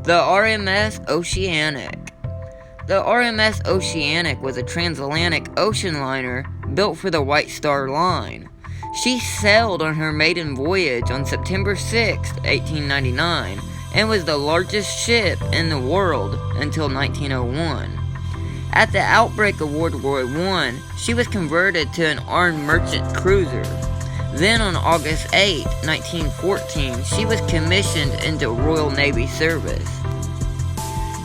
The RMS Oceanic. The RMS Oceanic was a transatlantic ocean liner built for the White Star Line. She sailed on her maiden voyage on September 6, 1899, and was the largest ship in the world until 1901. At the outbreak of World War I, she was converted to an armed merchant cruiser. Then on August 8, 1914, she was commissioned into Royal Navy service.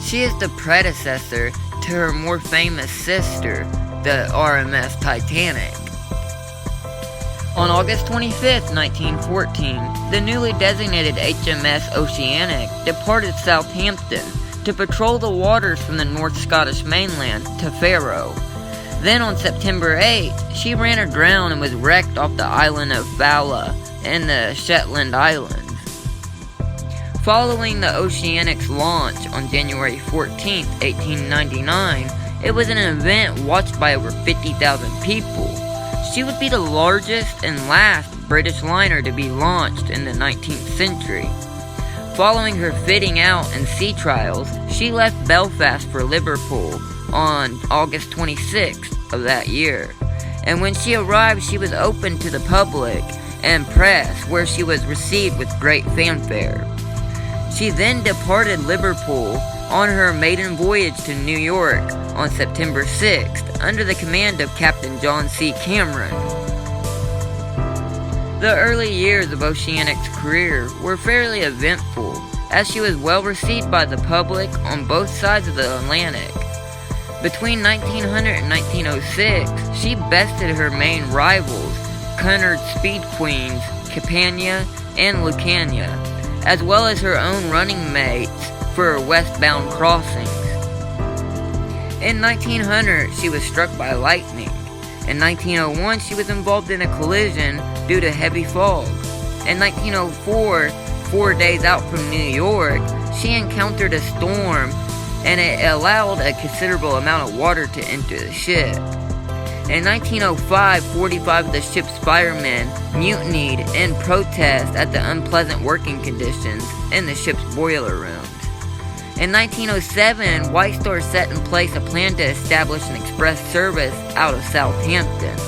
She is the predecessor to her more famous sister, the RMS Titanic. On August 25, 1914, the newly designated HMS Oceanic departed Southampton to patrol the waters from the North Scottish mainland to Faroe. Then on September 8, she ran aground and was wrecked off the island of Bala in the Shetland Islands. Following the Oceanic's launch on January 14, 1899, it was an event watched by over 50,000 people. She would be the largest and last British liner to be launched in the 19th century. Following her fitting out and sea trials, she left Belfast for Liverpool on August 26th of that year. And when she arrived, she was open to the public and press, where she was received with great fanfare. She then departed Liverpool on her maiden voyage to New York on September 6th under the command of Captain John C. Cameron. The early years of Oceanic's career were fairly eventful, as she was well received by the public on both sides of the Atlantic. Between 1900 and 1906, she bested her main rivals, Cunard Speed Queens, Campania, and Lucania, as well as her own running mates for westbound crossings. In 1900, she was struck by lightning. In 1901, she was involved in a collision due to heavy fog. In 1904, 4 days out from New York, she encountered a storm, and it allowed a considerable amount of water to enter the ship. In 1905, 45 of the ship's firemen mutinied in protest at the unpleasant working conditions in the ship's boiler rooms. In 1907, White Star set in place a plan to establish an express service out of Southampton.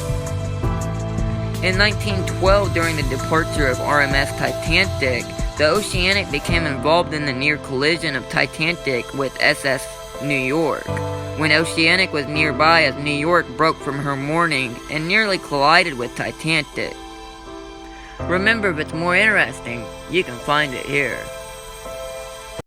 In 1912, during the departure of RMS Titanic, the Oceanic became involved in the near collision of Titanic with SS New York, when Oceanic was nearby as New York broke from her mooring and nearly collided with Titanic. Remember, if it's more interesting, you can find it here.